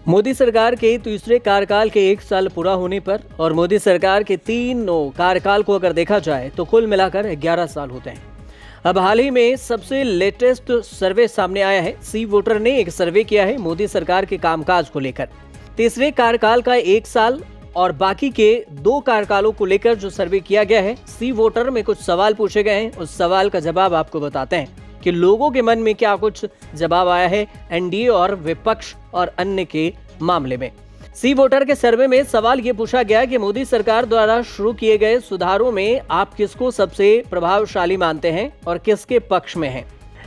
मोदी सरकार के तीसरे कार्यकाल के 1 साल पूरा होने पर और मोदी सरकार के तीनों कार्यकाल को अगर देखा जाए तो कुल मिलाकर 11 साल होते हैं। अब हाल ही में सबसे लेटेस्ट सर्वे सामने आया है। सी वोटर ने एक सर्वे किया है मोदी सरकार के कामकाज को लेकर। तीसरे कार्यकाल का 1 साल और बाकी के 2 कार्यकालों को लेकर जो सर्वे किया गया है, सी वोटर में कुछ सवाल पूछे गए हैं। उस सवाल का जवाब आपको बताते हैं कि लोगों के मन में क्या कुछ जवाब आया है एनडीए और विपक्ष और अन्य के मामले में। सी वोटर के सर्वे में सवाल ये पूछा गया कि मोदी सरकार द्वारा शुरू किए गए सुधारों में आप किसको सबसे प्रभावशाली मानते हैं और किसके पक्ष में हैं।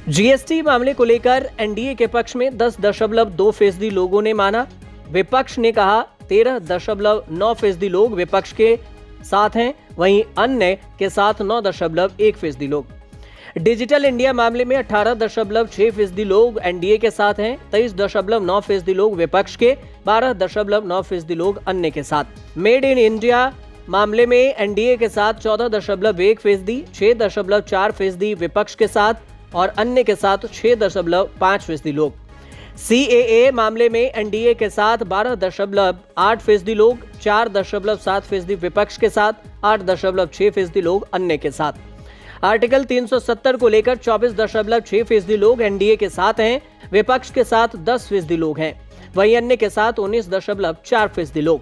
जीएसटी मामले को लेकर एनडीए के पक्ष में 10.2% लोगों ने माना। विपक्ष ने कहा 13.9% लोग विपक्ष के साथ हैं, वहीं अन्य के साथ 9.1% लोग। डिजिटल इंडिया मामले में 18.6% लोग एनडीए के साथ हैं, 23.9% लोग विपक्ष के, 12.9% लोग अन्य के साथ। मेड इन इंडिया मामले में एनडीए के साथ 14.1%, 6.4% विपक्ष के साथ और अन्य के साथ 6.5% लोग। सीएए मामले में एनडीए के साथ 12.8% लोग, 4.7% विपक्ष के साथ, 8.6% लोग अन्य के साथ। आर्टिकल 370 को लेकर 24.6% लोग एनडीए के साथ हैं, विपक्ष के साथ 10% लोग हैं, वहीं अन्य के साथ 19.4% लोग।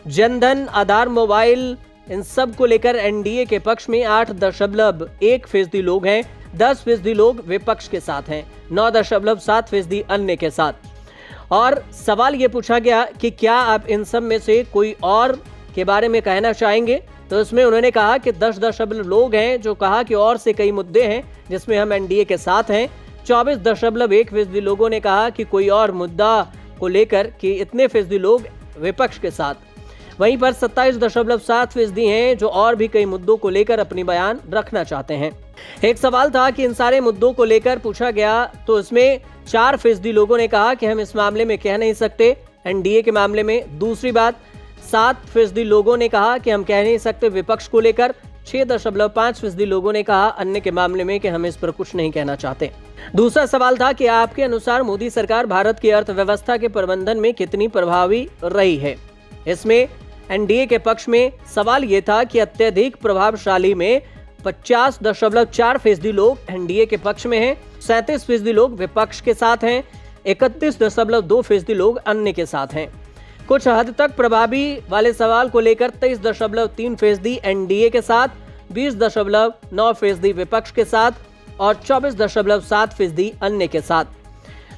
जनधन, आधार, मोबाइल, इन सब को लेकर एनडीए के पक्ष में 8.1% लोग हैं, 10% लोग विपक्ष के साथ हैं, 9.7% अन्य के साथ। और सवाल ये पूछा गया कि क्या आप इन सब में से कोई और के बारे में कहना चाहेंगे, तो इसमें उन्होंने कहा कि 10 लोग हैं जो कहा कि और से कई मुद्दे हैं जिसमें हम एनडीए के साथ हैं। 24.1% लोगों ने कहा कि कोई और मुद्दा को लेकर कि इतने फीसदी लोग विपक्ष के साथ। वहीं पर 27.7% हैं जो और भी कई मुद्दों को लेकर अपनी बयान रखना चाहते हैं। एक सवाल था कि इन सारे मुद्दों को लेकर पूछा गया तो इसमें 4% लोगों ने कहा कि हम इस मामले में कह नहीं सकते एनडीए के मामले में। दूसरी बात, 7% लोगों ने कहा कि हम कह नहीं सकते विपक्ष को लेकर। 6.5% लोगों ने कहा अन्य के मामले में कि हम इस पर कुछ नहीं कहना चाहते। दूसरा सवाल था कि आपके अनुसार मोदी सरकार भारत की अर्थव्यवस्था के प्रबंधन में कितनी प्रभावी रही है। इसमें एनडीए के पक्ष में सवाल यह था कि अत्यधिक प्रभावशाली में 50.4% लोग एनडीए के पक्ष में हैं, 37% लोग विपक्ष के साथ हैं, 31.2% लोग अन्य के साथ हैं। कुछ हद तक प्रभावी वाले सवाल को लेकर 23.3% एनडीए के साथ, 20.9% विपक्ष के साथ और 24.7% अन्य के साथ।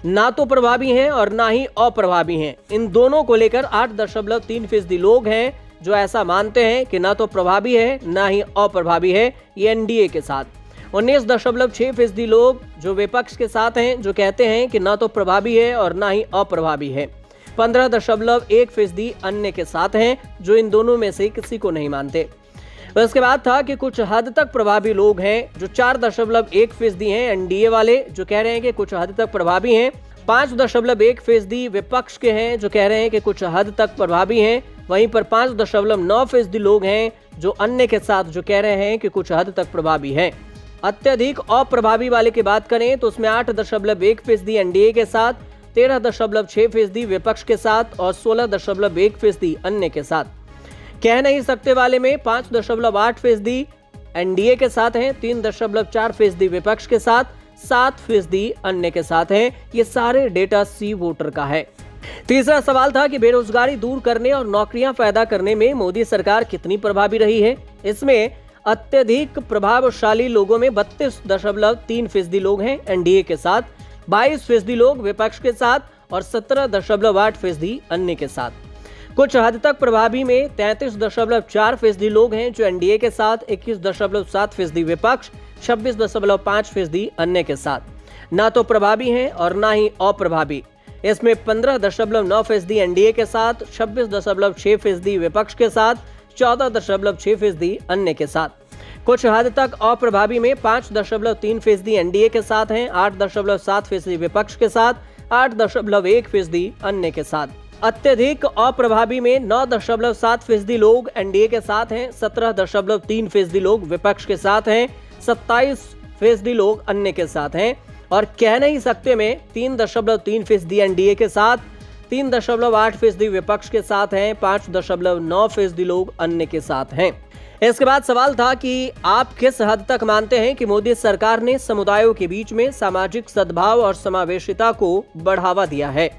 ना तो प्रभावी हैं और ना ही अप्रभावी हैं, इन दोनों को लेकर 8.3% लोग हैं जो ऐसा मानते हैं कि ना तो प्रभावी है ना ही अप्रभावी है ये एनडीए के साथ। 19.6% लोग जो विपक्ष के साथ हैं जो कहते हैं कि ना तो प्रभावी है और ना ही अप्रभावी है। 15.1% अन्य के साथ हैं जो इन दोनों में से किसी को नहीं मानते। उसके बाद था कि कुछ हद तक प्रभावी लोग हैं जो 4.1% हैं एनडीए वाले जो कह रहे हैं कि कुछ हद तक प्रभावी हैं। 5.1% विपक्ष के हैं जो कह रहे हैं कि कुछ हद तक प्रभावी हैं। वहीं पर 5.9% लोग हैं जो अन्य के साथ जो कह रहे हैं कि कुछ हद तक प्रभावी हैं। अत्यधिक अप्रभावी वाले की बात करें तो उसमें 8.1% एनडीए के साथ, 13.6% विपक्ष के साथ और 16.1% अन्य के साथ। कह नहीं सकते वाले में 5.8% एनडीए के साथ हैं, 3.4% विपक्ष के साथ, 7% अन्य के साथ हैं। ये सारे डेटा सी वोटर का है। तीसरा सवाल था कि बेरोजगारी दूर करने और नौकरियां पैदा करने में मोदी सरकार कितनी प्रभावी रही है। इसमें अत्यधिक प्रभावशाली लोगों में 32.3% लोग हैं एनडीए के साथ, 22% लोग विपक्ष के साथ और 17.8% अन्य के साथ। कुछ हद तक प्रभावी में 33.4% लोग हैं जो एनडीए के साथ, 21.7% विपक्ष, 26.5% अन्य के साथ। ना तो प्रभावी हैं और ना ही अप्रभावी। इसमें 15.9% एनडीए के साथ, 26.6% विपक्ष के साथ, 14.6% अन्य के साथ। कुछ हद तक अप्रभावी में 5.3% एनडीए के साथ हैं, 8.7% विपक्ष के साथ, 8.1% अन्य के साथ। अत्यधिक अप्रभावी में 9.7% लोग एनडीए के साथ हैं, 17.3% लोग विपक्ष के साथ हैं, 27% लोग अन्य के साथ हैं और कह नहीं सकते में 3.3% एनडीए के साथ, 3.8% विपक्ष के साथ हैं, 5.9% लोग अन्य के साथ हैं। इसके बाद सवाल था कि आप किस हद तक मानते हैं कि मोदी सरकार ने समुदायों के बीच में सामाजिक सद्भाव और समावेशिता को बढ़ावा दिया है।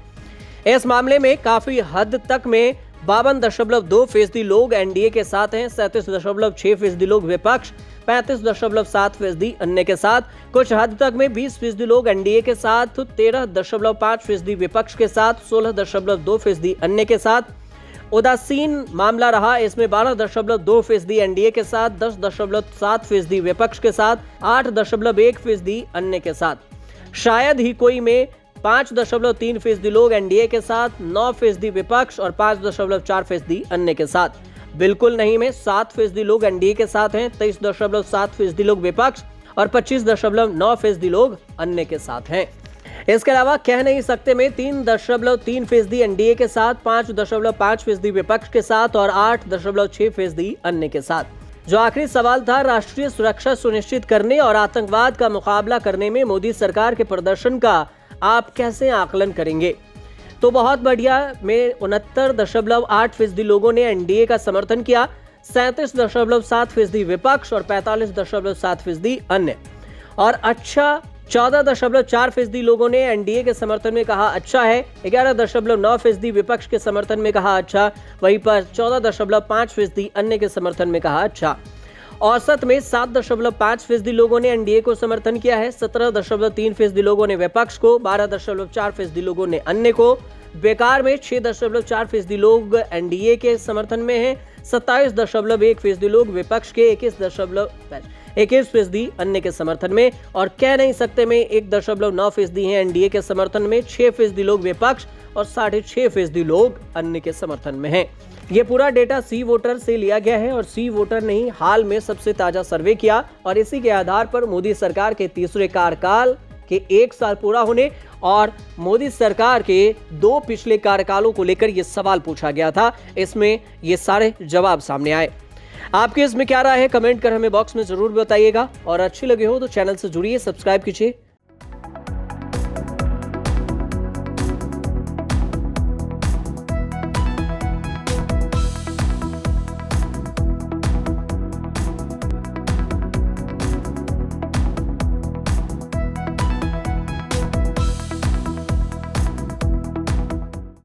इस मामले में काफी हद तक में 52.2% लोग एनडीए के साथ हैं, 37.6% लोग विपक्ष, 35.7% अन्य के साथ। कुछ हद तक में 20% लोग एनडीए के साथ, 13.5% विपक्ष के साथ, 16.2% अन्य के साथ। उदासीन मामला रहा, इसमें 12.2% एनडीए के साथ, 10.7% विपक्ष के साथ, 8.1% अन्य के साथ। शायद ही कोई में 5.3% लोग एनडीए के साथ, 9% विपक्ष और 5.4% अन्य के साथ। बिल्कुल नहीं में 7% लोग एनडीए के साथ हैं, 23.7% लोग विपक्ष और 25.9% लोग अन्य के साथ हैं। इसके अलावा कह नहीं सकते में 3.3% एनडीए के साथ, 5.5% विपक्ष के साथ और 8.6% अन्य के साथ। जो आखिरी सवाल था, राष्ट्रीय सुरक्षा सुनिश्चित करने और आतंकवाद का मुकाबला करने में मोदी सरकार के प्रदर्शन का आप कैसे आकलन करेंगे? तो बहुत बढ़िया में 69.8% लोगों ने एनडीए का समर्थन किया, 37.7% विपक्ष और 45.7% अन्य। और अच्छा 14.4% लोगों ने एनडीए के समर्थन में कहा अच्छा है, 11.9% विपक्ष के समर्थन में कहा अच्छा, वहीं पर 14.5% अन्य के समर्थन में कहा अच्छा। औसत में 7.5% लोगों ने एनडीए को समर्थन किया है, 17.3% लोगों ने विपक्ष को, 12.4% लोगों ने अन्य को। बेकार में 6.4% लोग एनडीए के समर्थन में हैं, 27.1% लोग विपक्ष के, 21% अन्य के समर्थन में। और कह नहीं सकते में 1.9% हैं एनडीए के समर्थन में, 6% लोग विपक्ष और 6.5% लोग अन्य के समर्थन में हैं। ये पूरा डेटा सी वोटर से लिया गया है और सी वोटर ने ही हाल में सबसे ताजा सर्वे किया और इसी के आधार पर मोदी सरकार के तीसरे कार्यकाल के 1 साल पूरा होने और मोदी सरकार के 2 पिछले कार्यकालों को लेकर यह सवाल पूछा गया था। इसमें ये सारे जवाब सामने आए। आपके इसमें क्या राय है, कमेंट कर हमें बॉक्स में जरूर बताइएगा और अच्छी लगी हो तो चैनल से जुड़िए, सब्सक्राइब कीजिए।